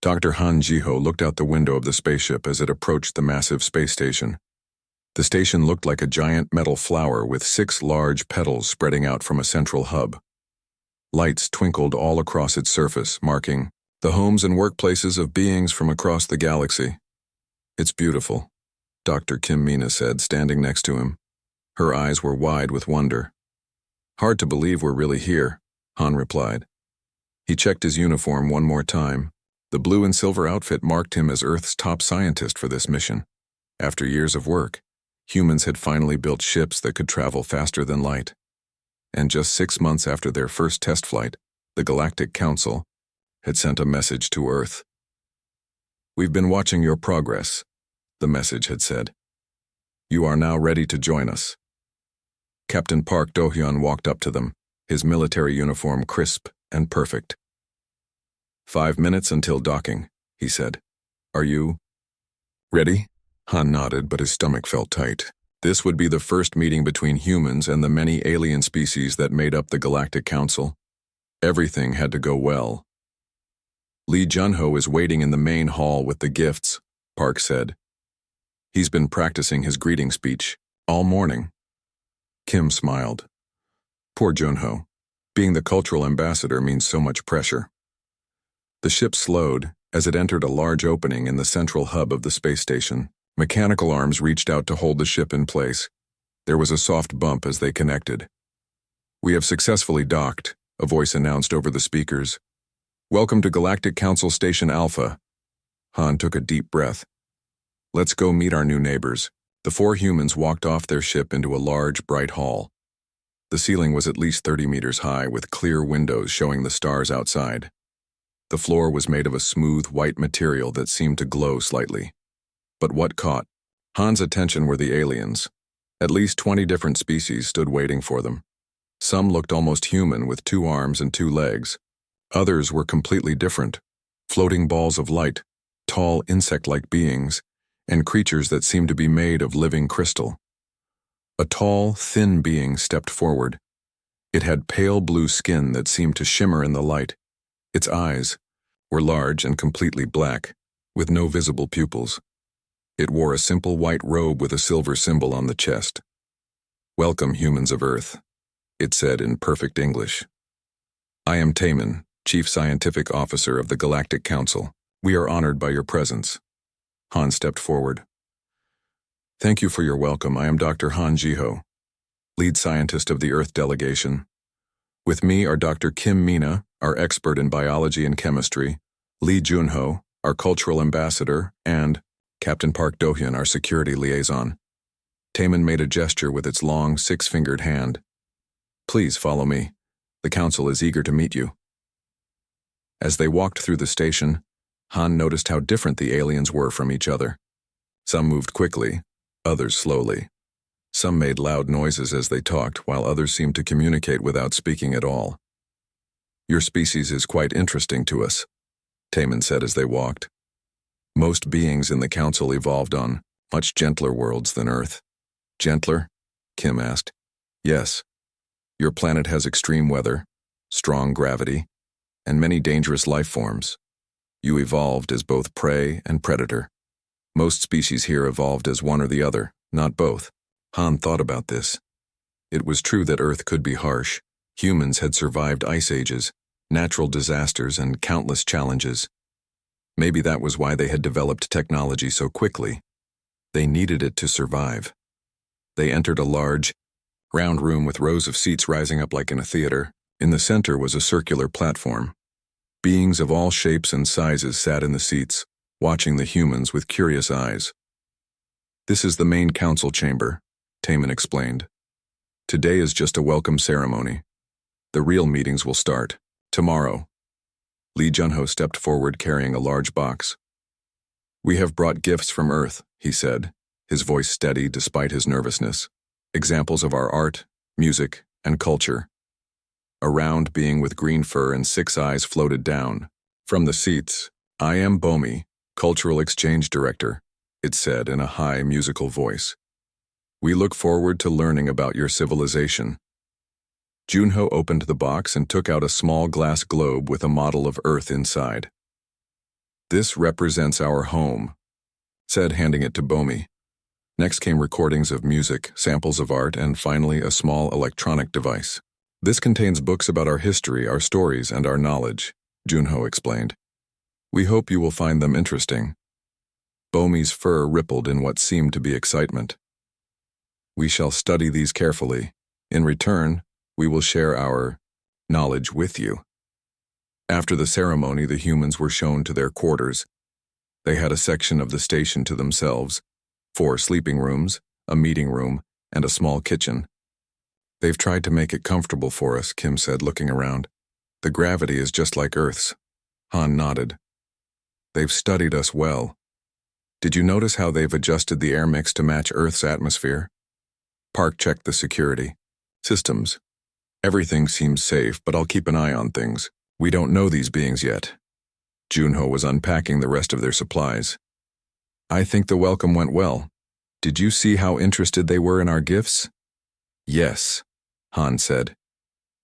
Dr. Han Jiho looked out the window of the spaceship as it approached the massive space station. The station looked like a giant metal flower with 6 large petals spreading out from a central hub. Lights twinkled all across its surface, marking the homes and workplaces of beings from across the galaxy. "It's beautiful," Dr. Kim Mina said, standing next to him. Her eyes were wide with wonder. "Hard to believe we're really here," Han replied. He checked his uniform one more time. The blue and silver outfit marked him as Earth's top scientist for this mission. After years of work, humans had finally built ships that could travel faster than light. And just 6 months after their first test flight, the Galactic Council had sent a message to Earth. "We've been watching your progress," the message had said. "You are now ready to join us." Captain Park Do-hyun walked up to them, his military uniform crisp and perfect. "5 minutes until docking," he said. "Are you ready?" Han nodded, but his stomach felt tight. This would be the first meeting between humans and the many alien species that made up the Galactic Council. Everything had to go well. "Lee Junho is waiting in the main hall with the gifts," Park said. "He's been practicing his greeting speech all morning." Kim smiled. "Poor Junho. Being the cultural ambassador means so much pressure." The ship slowed as it entered a large opening in the central hub of the space station. Mechanical arms reached out to hold the ship in place. There was a soft bump as they connected. "We have successfully docked," a voice announced over the speakers. "Welcome to Galactic Council Station Alpha." Han took a deep breath. "Let's go meet our new neighbors." The 4 humans walked off their ship into a large, bright hall. The ceiling was at least 30 meters high, with clear windows showing the stars outside. The floor was made of a smooth, white material that seemed to glow slightly. But what caught Han's attention were the aliens. At least 20 different species stood waiting for them. Some looked almost human, with 2 arms and 2 legs. Others were completely different. Floating balls of light, tall insect-like beings, and creatures that seemed to be made of living crystal. A tall, thin being stepped forward. It had pale blue skin that seemed to shimmer in the light. Its eyes were large and completely black, with no visible pupils. It wore a simple white robe with a silver symbol on the chest. "Welcome, humans of Earth," it said in perfect English. "I am Taemin, Chief Scientific Officer of the Galactic Council. We are honored by your presence." Han stepped forward. "Thank you for your welcome. I am Dr. Han Jiho, lead scientist of the Earth delegation. With me are Dr. Kim Mina, our expert in biology and chemistry, Lee Junho, our cultural ambassador, and Captain Park Do-hyun, our security liaison." Taemin made a gesture with its long, 6-fingered hand. "Please follow me. The council is eager to meet you." As they walked through the station, Han noticed how different the aliens were from each other. Some moved quickly, others slowly. Some made loud noises as they talked, while others seemed to communicate without speaking at all. "Your species is quite interesting to us," Taemin said as they walked. "Most beings in the council evolved on much gentler worlds than Earth." "Gentler?" Kim asked. "Yes. Your planet has extreme weather, strong gravity, and many dangerous life forms. You evolved as both prey and predator. Most species here evolved as one or the other, not both." Han thought about this. It was true that Earth could be harsh. Humans had survived ice ages, natural disasters, and countless challenges. Maybe that was why they had developed technology so quickly. They needed it to survive. They entered a large, round room with rows of seats rising up like in a theater. In the center was a circular platform. Beings of all shapes and sizes sat in the seats, watching the humans with curious eyes. "This is the main council chamber," Taemin explained. "Today is just a welcome ceremony. The real meetings will start tomorrow." Lee Junho stepped forward carrying a large box. "We have brought gifts from Earth," he said, his voice steady despite his nervousness. "Examples of our art, music, and culture." A round being with green fur and 6 eyes floated down. From the seats, "I am Bomi, Cultural Exchange Director," it said in a high musical voice. "We look forward to learning about your civilization." Junho opened the box and took out a small glass globe with a model of Earth inside. "This represents our home," said, handing it to Bomi. Next came recordings of music, samples of art, and finally a small electronic device. "This contains books about our history, our stories, and our knowledge," Junho explained. "We hope you will find them interesting." Bomi's fur rippled in what seemed to be excitement. "We shall study these carefully. In return, we will share our knowledge with you." After the ceremony, the humans were shown to their quarters. They had a section of the station to themselves, 4 sleeping rooms, a meeting room, and a small kitchen. "They've tried to make it comfortable for us," Kim said, looking around. "The gravity is just like Earth's." Han nodded. "They've studied us well. Did you notice how they've adjusted the air mix to match Earth's atmosphere?" Park checked the security systems. "Everything seems safe, but I'll keep an eye on things. We don't know these beings yet." Junho was unpacking the rest of their supplies. "I think the welcome went well. Did you see how interested they were in our gifts?" "Yes," Han said.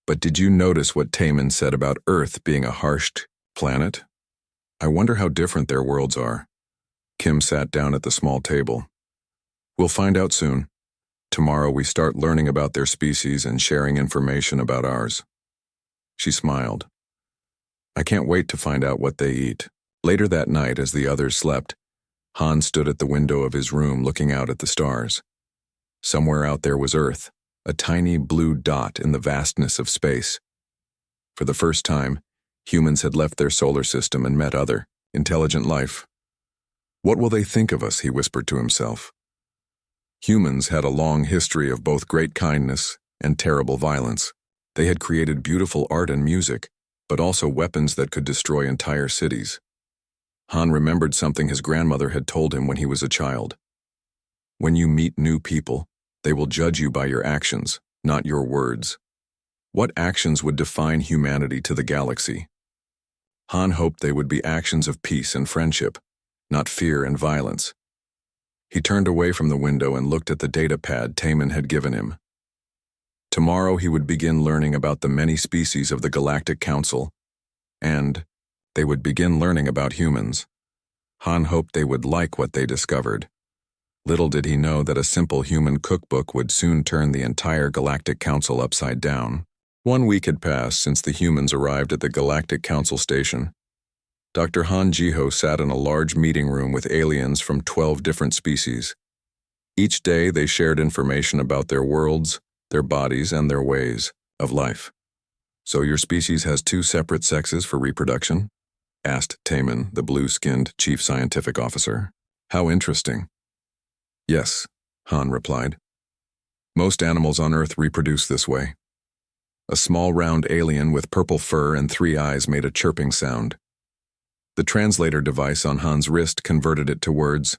"But did you notice what Taemin said about Earth being a harsh planet? I wonder how different their worlds are." Kim sat down at the small table. "We'll find out soon. Tomorrow we start learning about their species and sharing information about ours." She smiled. "I can't wait to find out what they eat." Later that night, as the others slept, Han stood at the window of his room looking out at the stars. Somewhere out there was Earth, a tiny blue dot in the vastness of space. For the first time, humans had left their solar system and met other, intelligent life. "What will they think of us?" he whispered to himself. Humans had a long history of both great kindness and terrible violence. They had created beautiful art and music, but also weapons that could destroy entire cities. Han remembered something his grandmother had told him when he was a child. "When you meet new people, they will judge you by your actions, not your words." What actions would define humanity to the galaxy? Han hoped they would be actions of peace and friendship, not fear and violence. He turned away from the window and looked at the data pad Taemin had given him. Tomorrow he would begin learning about the many species of the Galactic Council, and they would begin learning about humans. Han hoped they would like what they discovered. Little did he know that a simple human cookbook would soon turn the entire Galactic Council upside down. 1 week had passed since the humans arrived at the Galactic Council station. Dr. Han Jiho sat in a large meeting room with aliens from 12 different species. Each day they shared information about their worlds, their bodies, and their ways of life. "So your species has 2 separate sexes for reproduction?" asked Taemin, the blue-skinned chief scientific officer. "How interesting." "Yes," Han replied. "Most animals on Earth reproduce this way." A small round alien with purple fur and 3 eyes made a chirping sound. The translator device on Han's wrist converted it to words.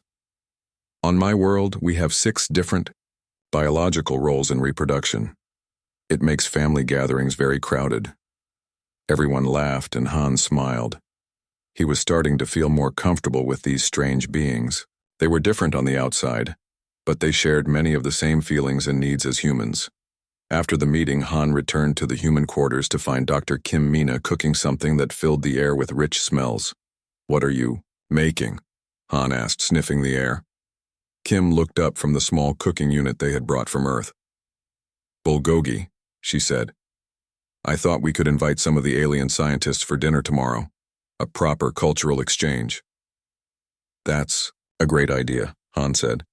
"On my world, we have 6 different biological roles in reproduction. It makes family gatherings very crowded." Everyone laughed and Han smiled. He was starting to feel more comfortable with these strange beings. They were different on the outside, but they shared many of the same feelings and needs as humans. After the meeting, Han returned to the human quarters to find Dr. Kim Mina cooking something that filled the air with rich smells. "What are you making?" Han asked, sniffing the air. Kim looked up from the small cooking unit they had brought from Earth. "Bulgogi," she said. "I thought we could invite some of the alien scientists for dinner tomorrow. A proper cultural exchange." "That's a great idea," Han said.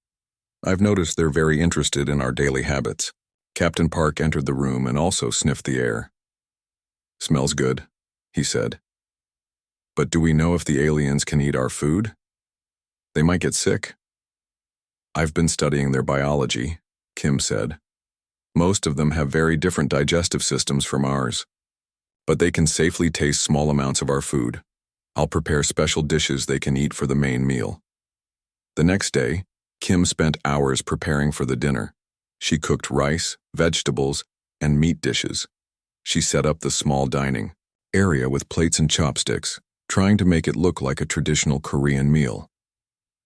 "I've noticed they're very interested in our daily habits." Captain Park entered the room and also sniffed the air. "Smells good," he said. "But do we know if the aliens can eat our food? They might get sick." "I've been studying their biology," Kim said. "Most of them have very different digestive systems from ours, but they can safely taste small amounts of our food. I'll prepare special dishes they can eat for the main meal." The next day, Kim spent hours preparing for the dinner. She cooked rice, vegetables, and meat dishes. She set up the small dining area with plates and chopsticks, trying to make it look like a traditional Korean meal.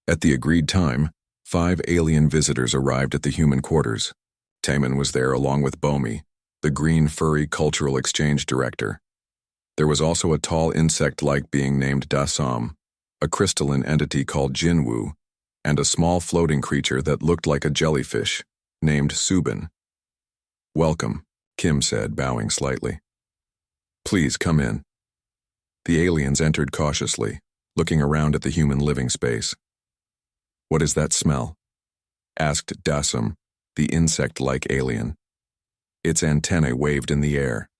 At the agreed time, 5 alien visitors arrived at the human quarters. Taemin was there along with Bomi, the green furry cultural exchange director. There was also a tall insect-like being named Dasam, a crystalline entity called Jinwu, and a small floating creature that looked like a jellyfish, named Subin. "Welcome," Kim said, bowing slightly. "Please come in." The aliens entered cautiously, looking around at the human living space. "What is that smell?" asked Dasum, the insect-like alien. Its antennae waved in the air.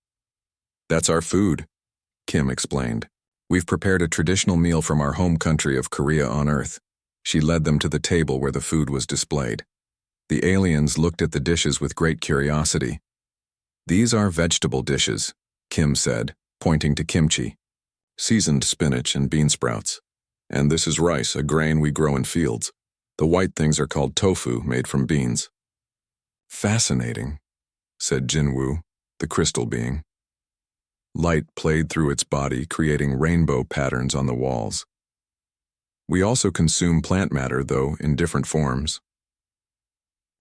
"That's our food," Kim explained. "We've prepared a traditional meal from our home country of Korea on Earth." She led them to the table where the food was displayed. The aliens looked at the dishes with great curiosity. "These are vegetable dishes," Kim said, pointing to kimchi, "seasoned spinach and bean sprouts. And this is rice, a grain we grow in fields. The white things are called tofu, made from beans." "Fascinating," said Jinwu, the crystal being. Light played through its body, creating rainbow patterns on the walls. "We also consume plant matter, though, in different forms."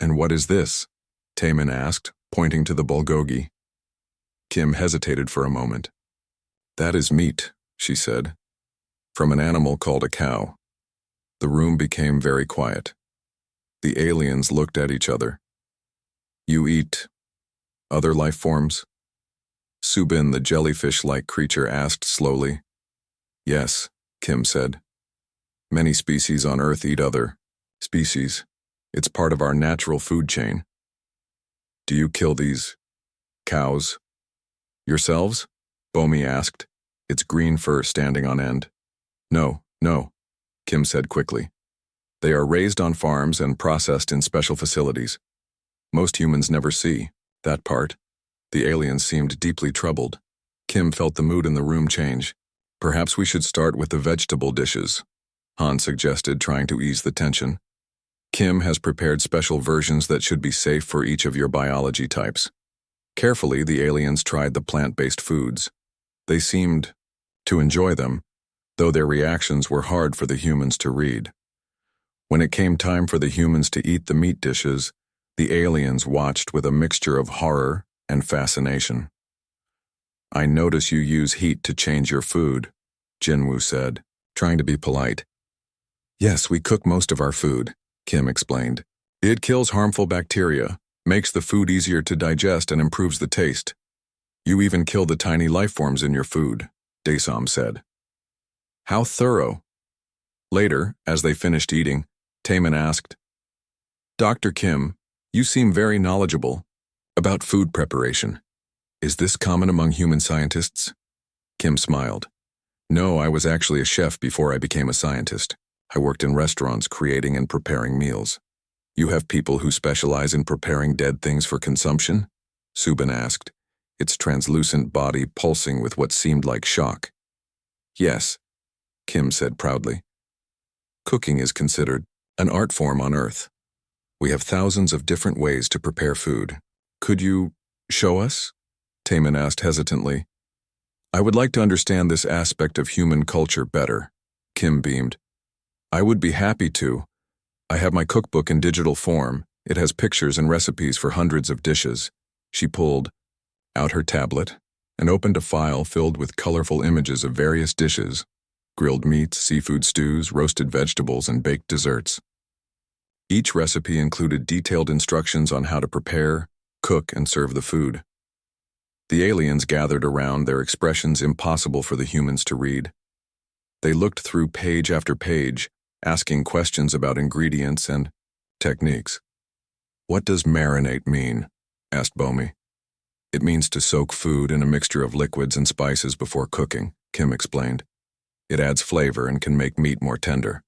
"And what is this?" Taemin asked, pointing to the bulgogi. Kim hesitated for a moment. "That is meat," she said, "from an animal called a cow." The room became very quiet. The aliens looked at each other. "You eat other life forms?" Subin, the jellyfish-like creature, asked slowly. "Yes," Kim said. "Many species on Earth eat other species. It's part of our natural food chain." "Do you kill these cows yourselves?" Bomi asked, its green fur standing on end. No, Kim said quickly. "They are raised on farms and processed in special facilities. Most humans never see that part." The aliens seemed deeply troubled. Kim felt the mood in the room change. "Perhaps we should start with the vegetable dishes," Han suggested, trying to ease the tension. "Kim has prepared special versions that should be safe for each of your biology types." Carefully, the aliens tried the plant-based foods. They seemed to enjoy them, though their reactions were hard for the humans to read. When it came time for the humans to eat the meat dishes, the aliens watched with a mixture of horror and fascination. "I notice you use heat to change your food," Jinwu said, trying to be polite. "Yes, we cook most of our food," Kim explained. "It kills harmful bacteria, makes the food easier to digest, and improves the taste. You even kill the tiny life forms in your food," Daesam said. "How thorough." Later, as they finished eating, Taemin asked, "Dr. Kim, you seem very knowledgeable about food preparation. Is this common among human scientists?" Kim smiled. "No, I was actually a chef before I became a scientist. I worked in restaurants creating and preparing meals." "You have people who specialize in preparing dead things for consumption?" Subin asked, its translucent body pulsing with what seemed like shock. "Yes," Kim said proudly. "Cooking is considered an art form on Earth. We have thousands of different ways to prepare food. Could you show us?" Taemin asked hesitantly. "I would like to understand this aspect of human culture better," Kim beamed. "I would be happy to. I have my cookbook in digital form. It has pictures and recipes for hundreds of dishes." She pulled out her tablet and opened a file filled with colorful images of various dishes: grilled meats, seafood stews, roasted vegetables, and baked desserts. Each recipe included detailed instructions on how to prepare, cook, and serve the food. The aliens gathered around, their expressions impossible for the humans to read. They looked through page after page, asking questions about ingredients and techniques. "What does marinate mean?" asked Bomi. "It means to soak food in a mixture of liquids and spices before cooking," Kim explained. "It adds flavor and can make meat more tender."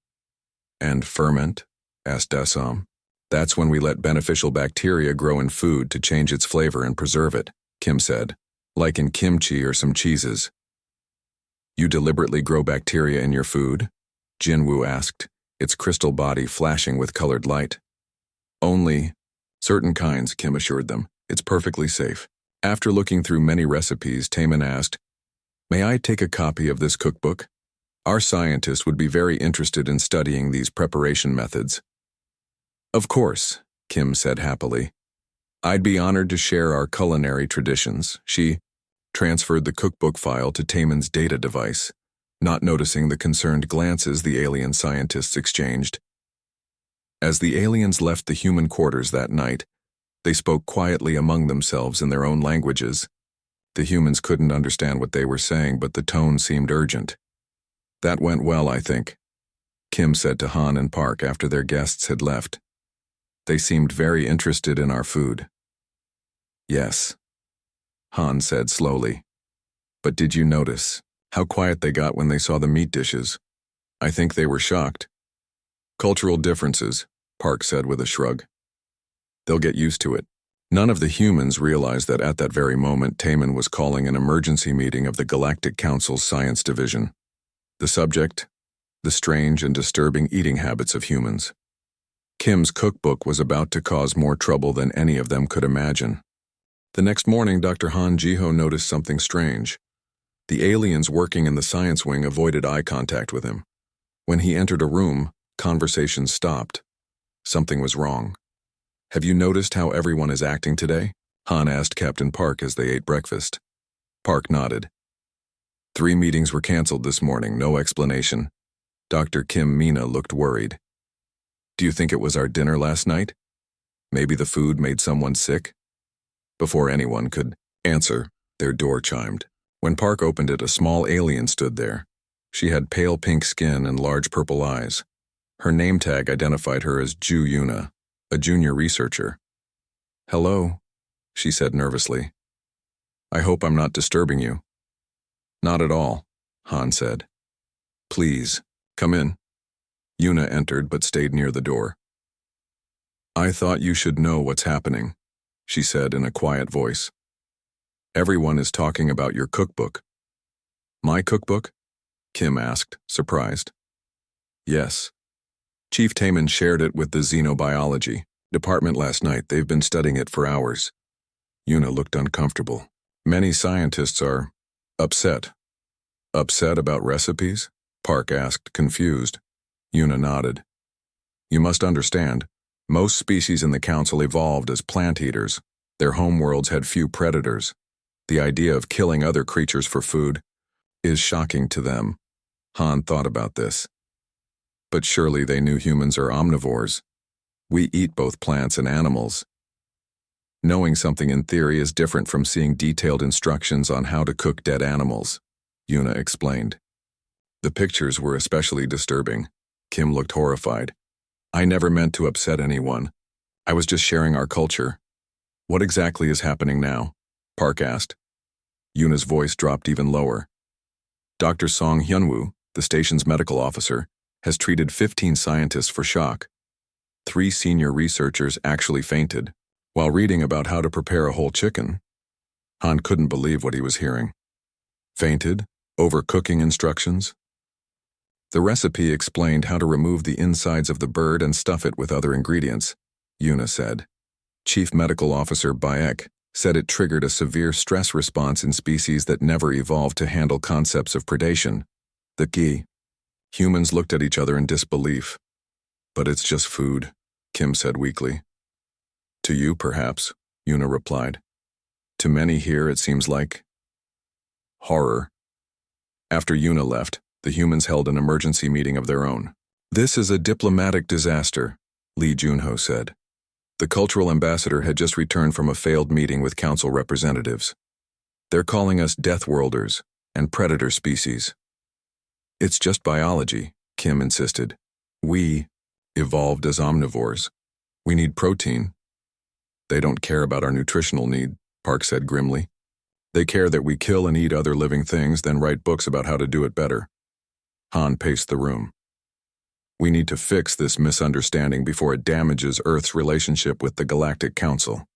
"And ferment?" asked Dasam. "That's when we let beneficial bacteria grow in food to change its flavor and preserve it," Kim said, "like in kimchi or some cheeses." "You deliberately grow bacteria in your food?" Jinwu asked, its crystal body flashing with colored light. "Only certain kinds," Kim assured them. "It's perfectly safe." After looking through many recipes, Taemin asked, "May I take a copy of this cookbook? Our scientists would be very interested in studying these preparation methods." "Of course," Kim said happily. "I'd be honored to share our culinary traditions." She transferred the cookbook file to Taemin's data device. not noticing the concerned glances the alien scientists exchanged. As the aliens left the human quarters that night, they spoke quietly among themselves in their own languages. The humans couldn't understand what they were saying, but the tone seemed urgent. "That went well, I think," Kim said to Han and Park after their guests had left. "They seemed very interested in our food." "Yes," Han said slowly. "But did you notice how quiet they got when they saw the meat dishes? I think they were shocked." "Cultural differences," Park said with a shrug. "They'll get used to it." None of the humans realized that at that very moment Taman was calling an emergency meeting of the Galactic Council's Science Division. The subject: the strange and disturbing eating habits of humans. Kim's cookbook was about to cause more trouble than any of them could imagine. The next morning, Dr. Han Jiho noticed something strange. The aliens working in the science wing avoided eye contact with him. When he entered a room, conversations stopped. Something was wrong. "Have you noticed how everyone is acting today?" Han asked Captain Park as they ate breakfast. Park nodded. 3 meetings were canceled this morning, no explanation. Dr. Kim Mina looked worried. "Do you think it was our dinner last night? Maybe the food made someone sick?" Before anyone could answer, their door chimed. When Park opened it, a small alien stood there. She had pale pink skin and large purple eyes. Her name tag identified her as Ju Yuna, a junior researcher. "Hello," she said nervously. "I hope I'm not disturbing you." "Not at all," Han said. "Please, come in." Yuna entered but stayed near the door. "I thought you should know what's happening," she said in a quiet voice. "Everyone is talking about your cookbook." "My cookbook?" Kim asked, surprised. "Yes. Chief Taman shared it with the xenobiology department last night. They've been studying it for hours." Yuna looked uncomfortable. "Many scientists are upset." "Upset about recipes?" Park asked, confused. Yuna nodded. "You must understand, most species in the council evolved as plant eaters. Their homeworlds had few predators. The idea of killing other creatures for food is shocking to them." Han thought about this. "But surely they knew humans are omnivores. We eat both plants and animals." "Knowing something in theory is different from seeing detailed instructions on how to cook dead animals," Yuna explained. The pictures were especially disturbing. Kim looked horrified. "I never meant to upset anyone. I was just sharing our culture." "What exactly is happening now?" Park asked. Yuna's voice dropped even lower. "Dr. Song Hyunwoo, the station's medical officer, has treated 15 scientists for shock. 3 senior researchers actually fainted while reading about how to prepare a whole chicken." Han couldn't believe what he was hearing. Fainted over cooking instructions? The recipe explained how to remove the insides of the bird and stuff it with other ingredients, Yuna said. Chief Medical Officer Bayek said it triggered a severe stress response in species that never evolved to handle concepts of predation. The key. Humans looked at each other in disbelief. "But it's just food," Kim said weakly. "To you, perhaps," Yuna replied. "To many here, it seems like horror." After Yuna left, the humans held an emergency meeting of their own. "This is a diplomatic disaster," Lee Junho said. The cultural ambassador had just returned from a failed meeting with council representatives. "They're calling us death worlders and predator species." "It's just biology," Kim insisted. "We evolved as omnivores. We need protein." "They don't care about our nutritional need," Park said grimly. "They care that we kill and eat other living things, then write books about how to do it better." Han paced the room. "We need to fix this misunderstanding before it damages Earth's relationship with the Galactic Council."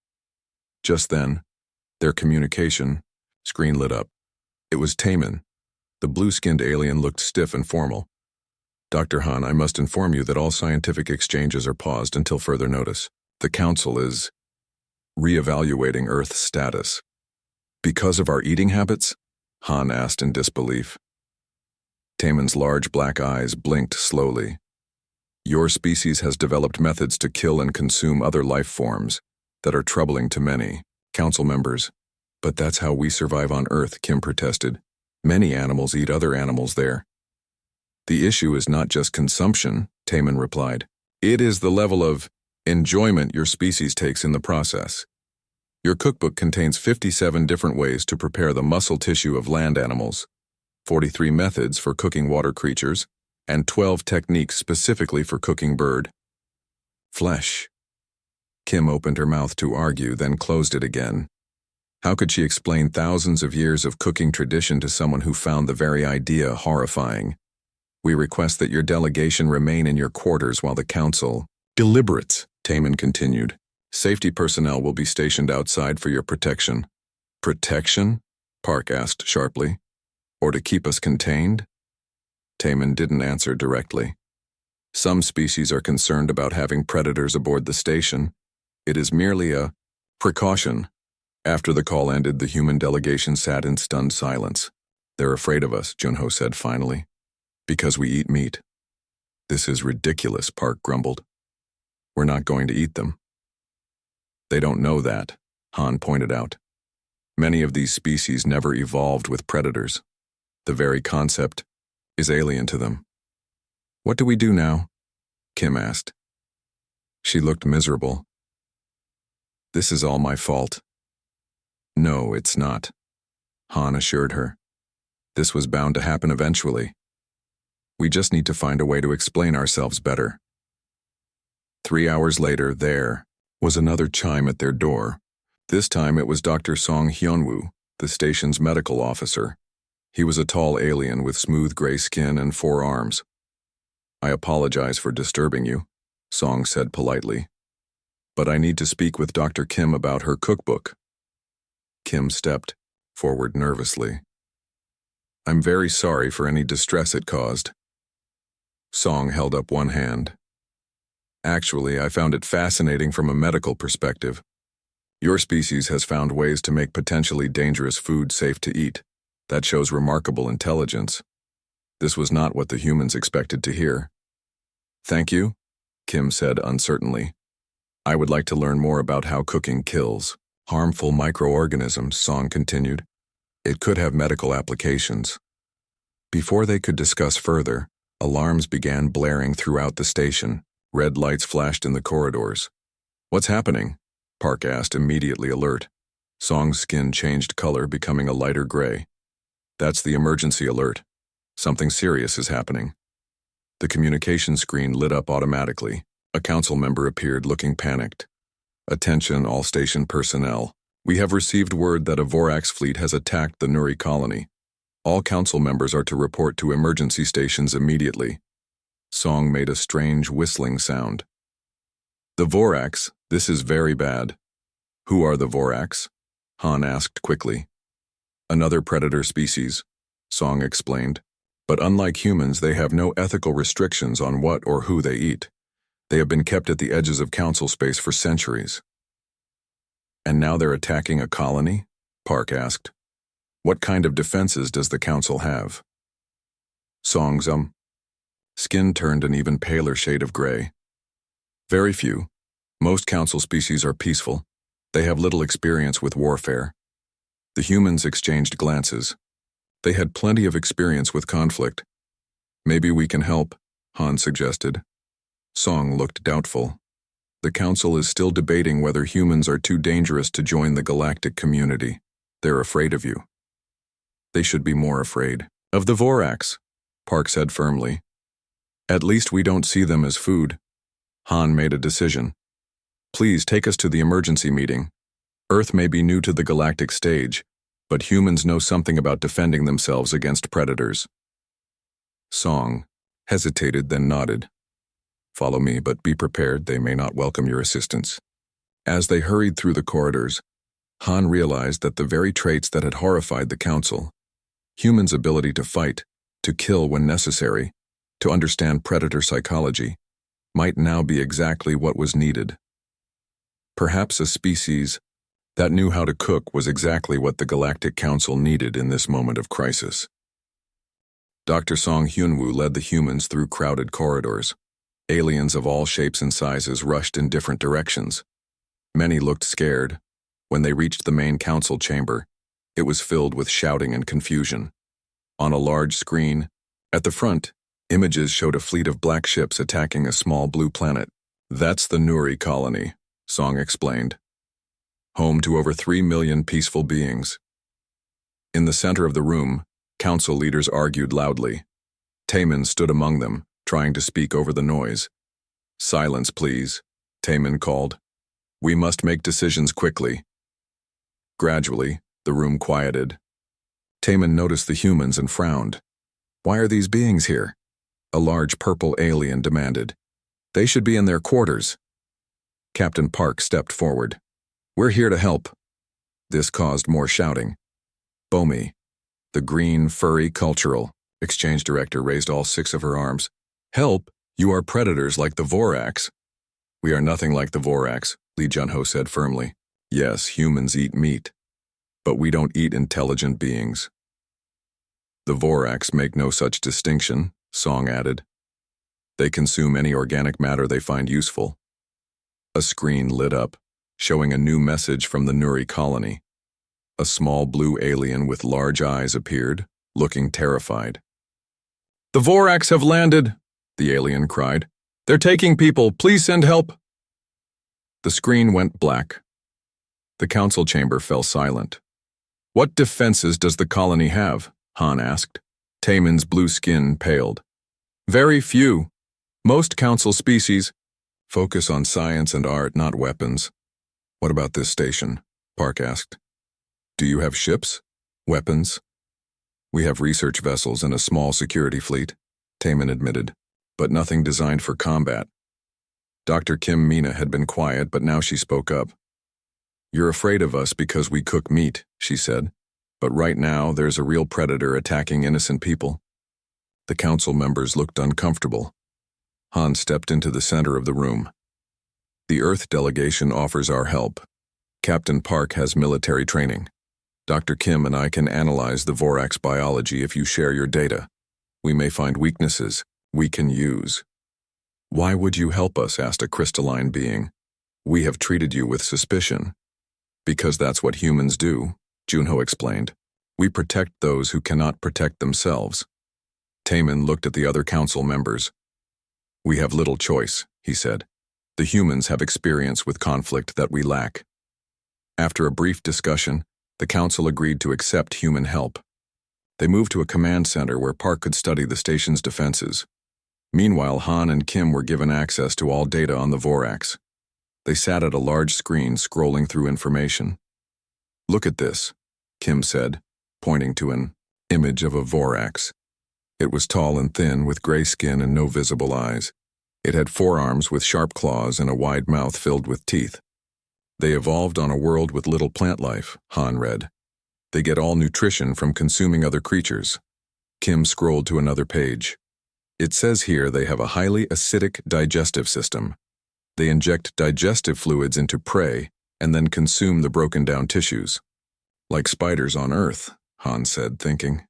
Just then, their communication screen lit up. It was Taman. The blue-skinned alien looked stiff and formal. "Dr. Han, I must inform you that all scientific exchanges are paused until further notice. The Council is reevaluating Earth's status." "Because of our eating habits?" Han asked in disbelief. Taman's large black eyes blinked slowly. "Your species has developed methods to kill and consume other life forms that are troubling to many council members." "But that's how we survive on Earth," Kim protested. "Many animals eat other animals there." The issue is not just consumption, Taman replied. It is the level of enjoyment your species takes in the process. Your cookbook contains 57 different ways to prepare the muscle tissue of land animals, 43 methods for cooking water creatures, and 12 techniques specifically for cooking bird flesh. Kim opened her mouth to argue, then closed it again. How could she explain thousands of years of cooking tradition to someone who found the very idea horrifying? We request that your delegation remain in your quarters while the council deliberates, Taman continued. Safety personnel will be stationed outside for your protection. Protection? Park asked sharply. Or to keep us contained? Taman didn't answer directly. Some species are concerned about having predators aboard the station. It is merely a precaution. After the call ended, the human delegation sat in stunned silence. They're afraid of us, Junho said finally. Because we eat meat. This is ridiculous, Park grumbled. We're not going to eat them. They don't know that, Han pointed out. Many of these species never evolved with predators. The very concept is alien to them. What do we do now? Kim asked. She looked miserable. This is all my fault. No, it's not, Han assured her. This was bound to happen eventually. We just need to find a way to explain ourselves better. 3 hours later, there was another chime at their door. This time it was Dr. Song Hyunwoo, the station's medical officer. He was a tall alien with smooth gray skin and 4 arms. I apologize for disturbing you, Song said politely. But I need to speak with Dr. Kim about her cookbook. Kim stepped forward nervously. I'm very sorry for any distress it caused. Song held up one hand. Actually, I found it fascinating from a medical perspective. Your species has found ways to make potentially dangerous food safe to eat. That shows remarkable intelligence. This was not what the humans expected to hear. Thank you, Kim said uncertainly. I would like to learn more about how cooking kills harmful microorganisms, Song continued. It could have medical applications. Before they could discuss further, alarms began blaring throughout the station. Red lights flashed in the corridors. What's happening? Park asked, immediately alert. Song's skin changed color, becoming a lighter gray. That's the emergency alert. Something serious is happening. The communication screen lit up automatically. A council member appeared, looking panicked. Attention, all station personnel. We have received word that a Vorax fleet has attacked the Nuri colony. All council members are to report to emergency stations immediately. Song made a strange whistling sound. The Vorax, this is very bad. Who are the Vorax? Han asked quickly. Another predator species, Song explained. But unlike humans, they have no ethical restrictions on what or who they eat. They have been kept at the edges of council space for centuries. And now they're attacking a colony? Park asked. What kind of defenses does the council have? Song's skin turned an even paler shade of gray. Very few. Most council species are peaceful. They have little experience with warfare. The humans exchanged glances. They had plenty of experience with conflict. Maybe we can help, Han suggested. Song looked doubtful. The council is still debating whether humans are too dangerous to join the galactic community. They're afraid of you. They should be more afraid of the Vorax, Park said firmly. At least we don't see them as food. Han made a decision. Please take us to the emergency meeting. Earth may be new to the galactic stage, but humans know something about defending themselves against predators. Song hesitated, then nodded. Follow me, but be prepared, they may not welcome your assistance. As they hurried through the corridors, Han realized that the very traits that had horrified the council, humans' ability to fight, to kill when necessary, to understand predator psychology, might now be exactly what was needed. Perhaps a species that knew how to cook was exactly what the Galactic Council needed in this moment of crisis. Dr. Song Hyunwoo led the humans through crowded corridors. Aliens of all shapes and sizes rushed in different directions. Many looked scared. When they reached the main council chamber, it was filled with shouting and confusion. On a large screen, at the front, Images showed a fleet of black ships attacking a small blue planet. That's the Nuri colony, Song explained. Home to over 3 million peaceful beings. In the center of the room, council leaders argued loudly. Taman stood among them, trying to speak over the noise. "Silence, please," Taman called. "We must make decisions quickly." Gradually, the room quieted. Taman noticed the humans and frowned. "Why are these beings here?" A large purple alien demanded. "They should be in their quarters." Captain Park stepped forward. "We're here to help." This caused more shouting. Bomi, the green, furry cultural exchange director, raised all 6 of her arms. "Help? You are predators like the Voraks." "We are nothing like the Voraks," Lee Junho said firmly. "Yes, humans eat meat, but we don't eat intelligent beings." "The Voraks make no such distinction," Song added. "They consume any organic matter they find useful." A screen lit up, showing a new message from the Nuri colony. A small blue alien with large eyes appeared, looking terrified. "The Voraks have landed," the alien cried. "They're taking people. Please send help." The screen went black. The council chamber fell silent. "What defenses does the colony have?" Han asked. Taman's blue skin paled. "Very few. Most council species focus on science and art, not weapons." "What about this station?" Park asked. "Do you have ships? Weapons?" "We have research vessels and a small security fleet," Taman admitted, "but nothing designed for combat." Dr. Kim Mina had been quiet, but now she spoke up. "You're afraid of us because we cook meat," she said. "But right now, there's a real predator attacking innocent people." The council members looked uncomfortable. Han stepped into the center of the room. "The Earth delegation offers our help. Captain Park has military training. Dr. Kim and I can analyze the Voraks biology if you share your data. We may find weaknesses we can use." "Why would you help us?" asked a crystalline being. "We have treated you with suspicion." "Because that's what humans do," Junho explained. "We protect those who cannot protect themselves." Taman looked at the other council members. "We have little choice," he said. "The humans have experience with conflict that we lack." After a brief discussion, the council agreed to accept human help. They moved to a command center where Park could study the station's defenses. Meanwhile, Han and Kim were given access to all data on the Voraks. They sat at a large screen scrolling through information. "Look at this," Kim said, pointing to an image of a Voraks. It was tall and thin, with gray skin and no visible eyes. It had 4 arms with sharp claws and a wide mouth filled with teeth. "They evolved on a world with little plant life," Han read. "They get all nutrition from consuming other creatures." Kim scrolled to another page. "It says here they have a highly acidic digestive system. They inject digestive fluids into prey and then consume the broken-down tissues." "Like spiders on Earth," Han said, thinking.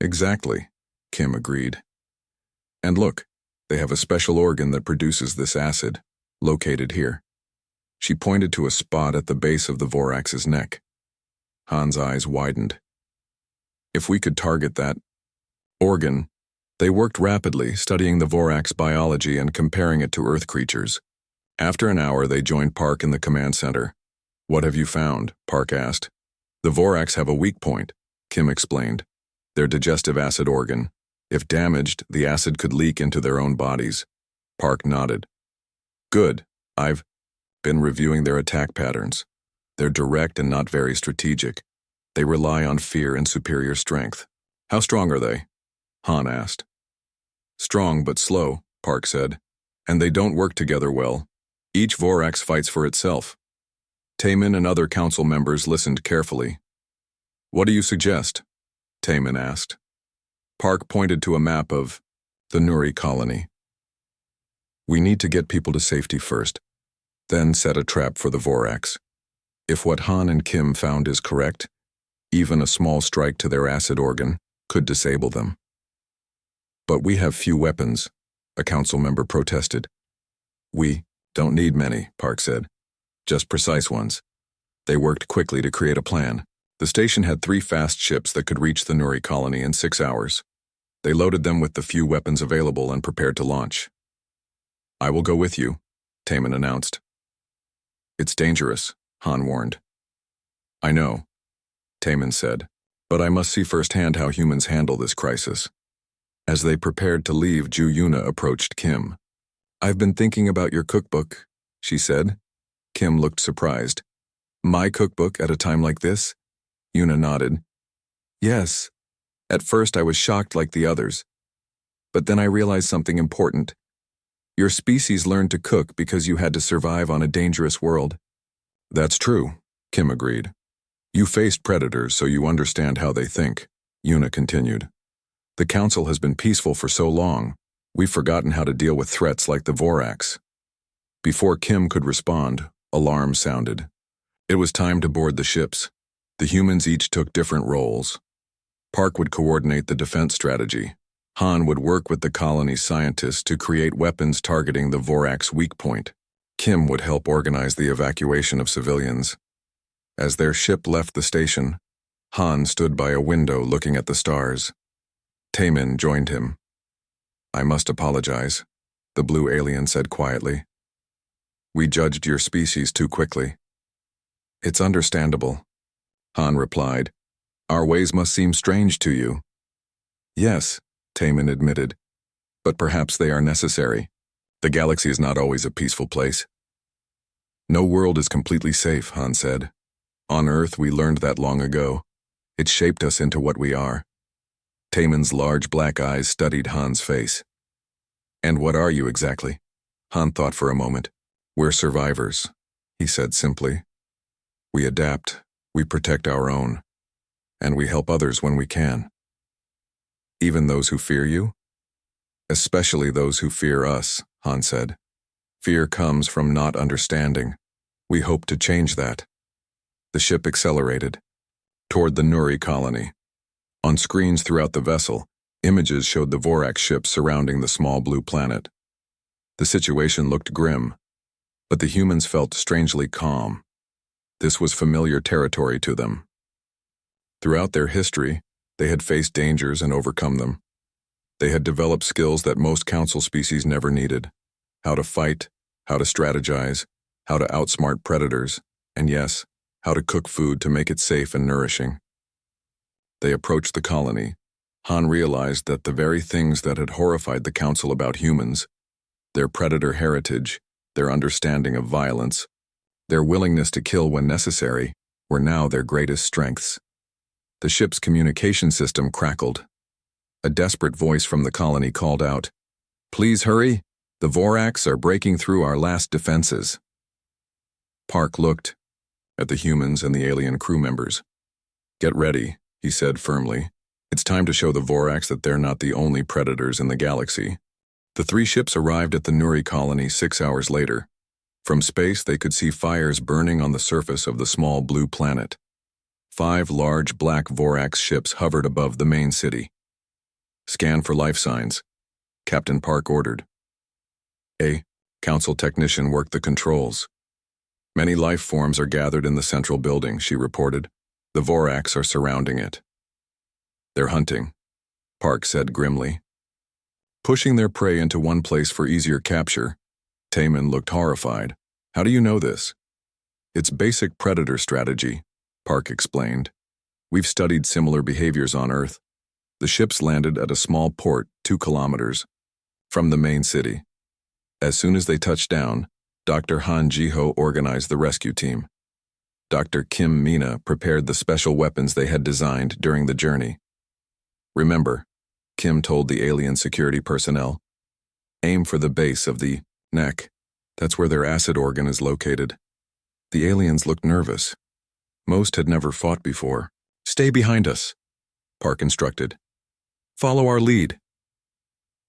"Exactly," Kim agreed. "And look, they have a special organ that produces this acid, located here." She pointed to a spot at the base of the Vorax's neck. Han's eyes widened. "If we could target that organ." They worked rapidly, studying the Voraks biology and comparing it to Earth creatures. After an hour, they joined Park in the command center. "What have you found?" Park asked. "The Voraks have a weak point," Kim explained. "Their digestive acid organ. If damaged, the acid could leak into their own bodies." Park nodded. "Good. I've been reviewing their attack patterns. They're direct and not very strategic. They rely on fear and superior strength." "How strong are they?" Han asked. "Strong but slow," Park said. "And they don't work together well. Each Voraks fights for itself." Taman and other council members listened carefully. "What do you suggest?" Taman asked. Park pointed to a map of the Nuri colony. "We need to get people to safety first, then set a trap for the Voraks. If what Han and Kim found is correct, even a small strike to their acid organ could disable them." "But we have few weapons," a council member protested. "We don't need many," Park said. "Just precise ones." They worked quickly to create a plan. The station had 3 fast ships that could reach the Nuri colony in 6 hours. They loaded them with the few weapons available and prepared to launch. "I will go with you," Taman announced. "It's dangerous," Han warned. "I know," Taman said, "but I must see firsthand how humans handle this crisis." As they prepared to leave, Ju Yuna approached Kim. "I've been thinking about your cookbook," she said. Kim looked surprised. "My cookbook at a time like this?" Yuna nodded. "Yes. At first I was shocked like the others. But then I realized something important. Your species learned to cook because you had to survive on a dangerous world." "That's true," Kim agreed. "You faced predators, so you understand how they think," Yuna continued. "The Council has been peaceful for so long, we've forgotten how to deal with threats like the Voraks." Before Kim could respond, alarms sounded. It was time to board the ships. The humans each took different roles. Park would coordinate the defense strategy. Han would work with the colony's scientists to create weapons targeting the Vorak's weak point. Kim would help organize the evacuation of civilians. As their ship left the station, Han stood by a window looking at the stars. Taman joined him. "I must apologize," the blue alien said quietly. "We judged your species too quickly." "It's understandable," Han replied. "Our ways must seem strange to you." "Yes," Taman admitted, "but perhaps they are necessary. The galaxy is not always a peaceful place." "No world is completely safe," Han said. "On Earth, we learned that long ago. It shaped us into what we are." Taman's large black eyes studied Han's face. "And what are you exactly?" Han thought for a moment. "We're survivors," he said simply. "We adapt, we protect our own, and we help others when we can." "Even those who fear you?" "Especially those who fear us," Han said. "Fear comes from not understanding. We hope to change that." The ship accelerated toward the Nuri colony. On screens throughout the vessel, images showed the Vorak ship surrounding the small blue planet. The situation looked grim, but the humans felt strangely calm. This was familiar territory to them. Throughout their history, they had faced dangers and overcome them. They had developed skills that most council species never needed: how to fight, how to strategize, how to outsmart predators, and yes, how to cook food to make it safe and nourishing. They approached the colony. Han realized that the very things that had horrified the Council about humans, their predator heritage, their understanding of violence, their willingness to kill when necessary, were now their greatest strengths. The ship's communication system crackled. A desperate voice from the colony called out, "Please hurry! The Voraks are breaking through our last defenses." Park looked at the humans and the alien crew members. "Get ready," he said firmly. "It's time to show the Voraks that they're not the only predators in the galaxy." The three ships arrived at the Nuri colony 6 hours later. From space, they could see fires burning on the surface of the small blue planet. 5 large black Vorax ships hovered above the main city. "Scan for life signs," Captain Park ordered. A council technician worked the controls. "Many life forms are gathered in the central building," she reported. "The Voraks are surrounding it." "They're hunting," Park said grimly. "Pushing their prey into one place for easier capture." Taman looked horrified. "How do you know this?" "It's basic predator strategy," Park explained. "We've studied similar behaviors on Earth." The ships landed at a small port 2 kilometers from the main city. As soon as they touched down, Dr. Han Jiho organized the rescue team. Dr. Kim Mina prepared the special weapons they had designed during the journey. "Remember," Kim told the alien security personnel, "aim for the base of the neck. That's where their acid organ is located." The aliens looked nervous. Most had never fought before. "Stay behind us," Park instructed. "Follow our lead."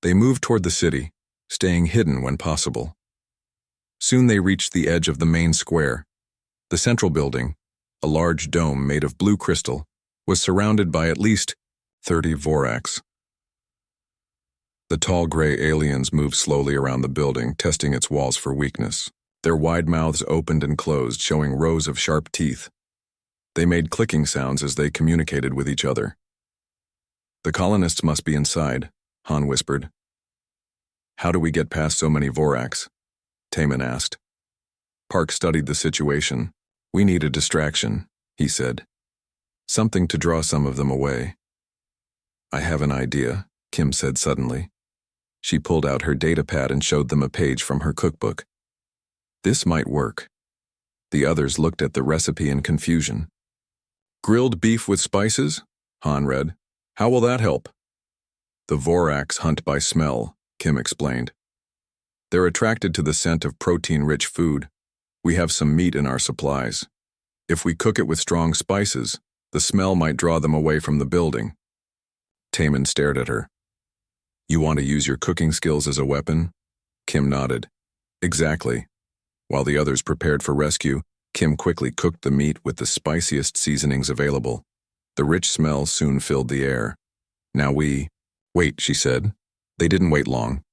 They moved toward the city, staying hidden when possible. Soon they reached the edge of the main square. The central building, a large dome made of blue crystal, was surrounded by at least 30 Voraks. The tall gray aliens moved slowly around the building, testing its walls for weakness. Their wide mouths opened and closed, showing rows of sharp teeth. They made clicking sounds as they communicated with each other. The colonists must be inside, Han whispered. How do we get past so many Voraks? Taman asked. Park studied the situation. We need a distraction, he said. Something to draw some of them away. I have an idea, Kim said suddenly. She pulled out her datapad and showed them a page from her cookbook. This might work. The others looked at the recipe in confusion. Grilled beef with spices? Han read. How will that help? The Voraks hunt by smell, Kim explained. They're attracted to the scent of protein-rich food. We have some meat in our supplies. If we cook it with strong spices, the smell might draw them away from the building. Taman stared at her. You want to use your cooking skills as a weapon? Kim nodded. Exactly. While the others prepared for rescue, Kim quickly cooked the meat with the spiciest seasonings available. The rich smell soon filled the air. Now Wait, she said. They didn't wait long.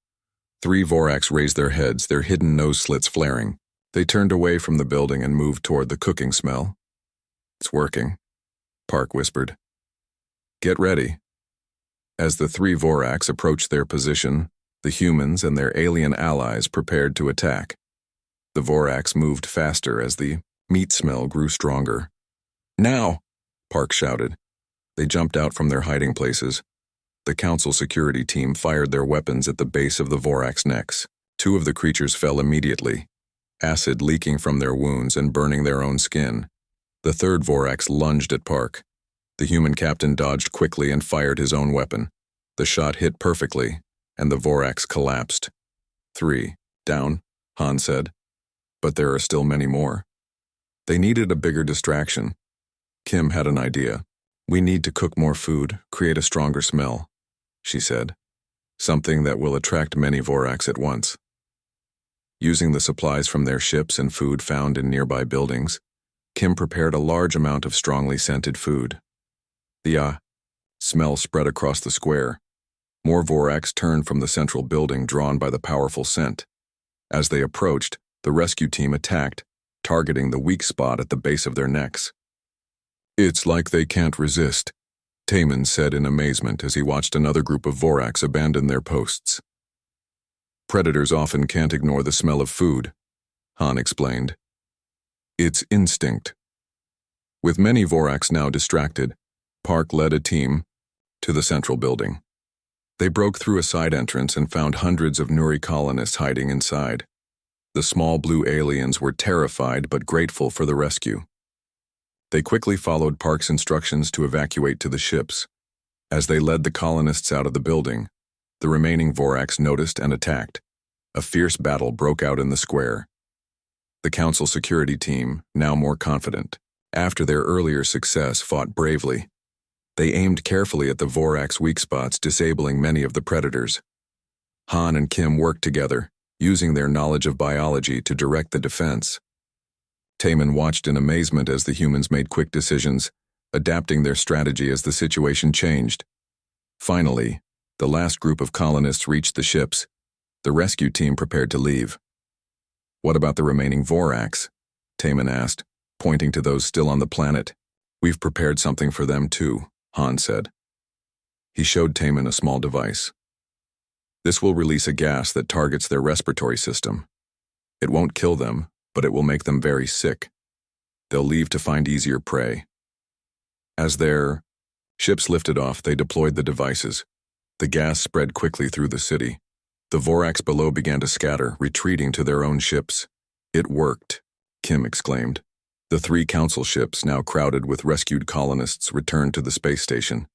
3 Voraks raised their heads, their hidden nose slits flaring. They turned away from the building and moved toward the cooking smell. It's working, Park whispered. Get ready. As the 3 Voraks approached their position, the humans and their alien allies prepared to attack. The Voraks moved faster as the meat smell grew stronger. Now, Park shouted. They jumped out from their hiding places. The council security team fired their weapons at the base of the Voraks' necks. 2 of the creatures fell immediately, acid leaking from their wounds and burning their own skin. The 3rd Voraks lunged at Park. The human captain dodged quickly and fired his own weapon. The shot hit perfectly, and the Voraks collapsed. 3, down, Han said. But there are still many more. They needed a bigger distraction. Kim had an idea. We need to cook more food, create a stronger smell, she said. Something that will attract many Voraks at once. Using the supplies from their ships and food found in nearby buildings, Kim prepared a large amount of strongly scented food. The smell spread across the square. More Voraks turned from the central building, drawn by the powerful scent. As they approached, the rescue team attacked, targeting the weak spot at the base of their necks. It's like they can't resist, Taman said in amazement as he watched another group of Voraks abandon their posts. Predators often can't ignore the smell of food, Han explained. It's instinct. With many Voraks now distracted, Park led a team to the central building. They broke through a side entrance and found hundreds of Nuri colonists hiding inside. The small blue aliens were terrified but grateful for the rescue. They quickly followed Park's instructions to evacuate to the ships. As they led the colonists out of the building, the remaining Voraks noticed and attacked. A fierce battle broke out in the square. The council security team, now more confident, after their earlier success, fought bravely. They aimed carefully at the Voraks' weak spots, disabling many of the predators. Han and Kim worked together, using their knowledge of biology to direct the defense. Taman watched in amazement as the humans made quick decisions, adapting their strategy as the situation changed. Finally, the last group of colonists reached the ships. The rescue team prepared to leave. What about the remaining Voraks? Taman asked, pointing to those still on the planet. We've prepared something for them too, Han said. He showed Taman a small device. This will release a gas that targets their respiratory system. It won't kill them, but it will make them very sick. They'll leave to find easier prey. As their ships lifted off, they deployed the devices. The gas spread quickly through the city. The Voraks below began to scatter, retreating to their own ships. It worked, Kim exclaimed. The 3 council ships, now crowded with rescued colonists, returned to the space station.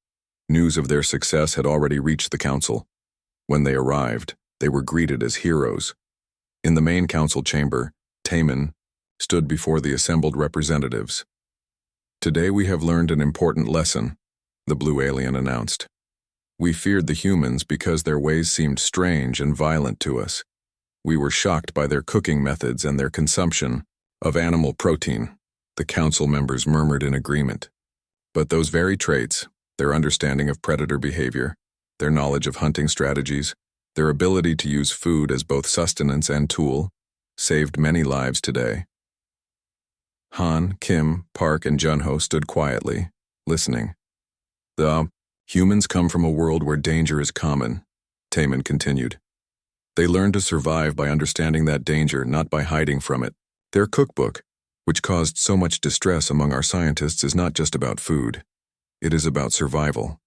News of their success had already reached the council. When they arrived, they were greeted as heroes. In the main council chamber, Taman stood before the assembled representatives. Today we have learned an important lesson, the blue alien announced. We feared the humans because their ways seemed strange and violent to us. We were shocked by their cooking methods and their consumption of animal protein. The council members murmured in agreement. But those very traits, their understanding of predator behavior, their knowledge of hunting strategies, their ability to use food as both sustenance and tool, saved many lives today. Han, Kim, Park, and Junho stood quietly, listening. The Humans come from a world where danger is common, Taman continued. They learn to survive by understanding that danger, not by hiding from it. Their cookbook, which caused so much distress among our scientists, is not just about food. It is about survival,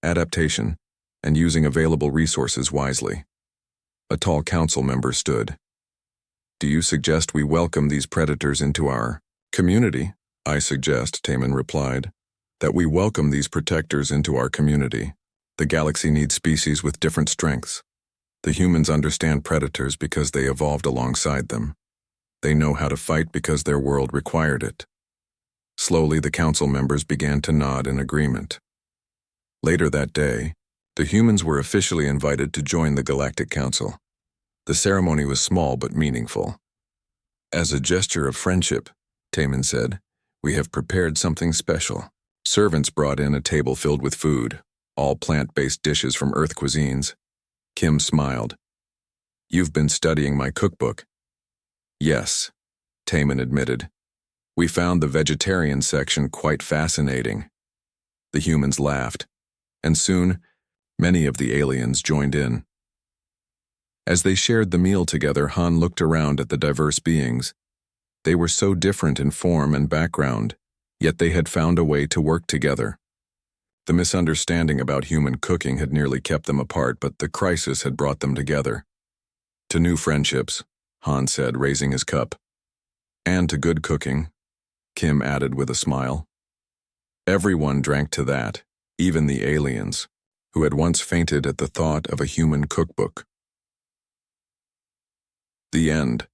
adaptation, and using available resources wisely. A tall council member stood. Do you suggest we welcome these predators into our community? I suggest, Taman replied, that we welcome these protectors into our community. The galaxy needs species with different strengths. The humans understand predators because they evolved alongside them. They know how to fight because their world required it. Slowly, the council members began to nod in agreement. Later that day, the humans were officially invited to join the Galactic Council. The ceremony was small but meaningful. As a gesture of friendship, Taman said, we have prepared something special. Servants brought in a table filled with food, all plant-based dishes from Earth cuisines. Kim smiled. You've been studying my cookbook. Yes, Taman admitted. We found the vegetarian section quite fascinating. The humans laughed, and soon, many of the aliens joined in. As they shared the meal together, Han looked around at the diverse beings. They were so different in form and background, yet they had found a way to work together. The misunderstanding about human cooking had nearly kept them apart, but the crisis had brought them together. To new friendships, Han said, raising his cup. And to good cooking, Kim added with a smile. Everyone drank to that, even the aliens, who had once fainted at the thought of a human cookbook. The end.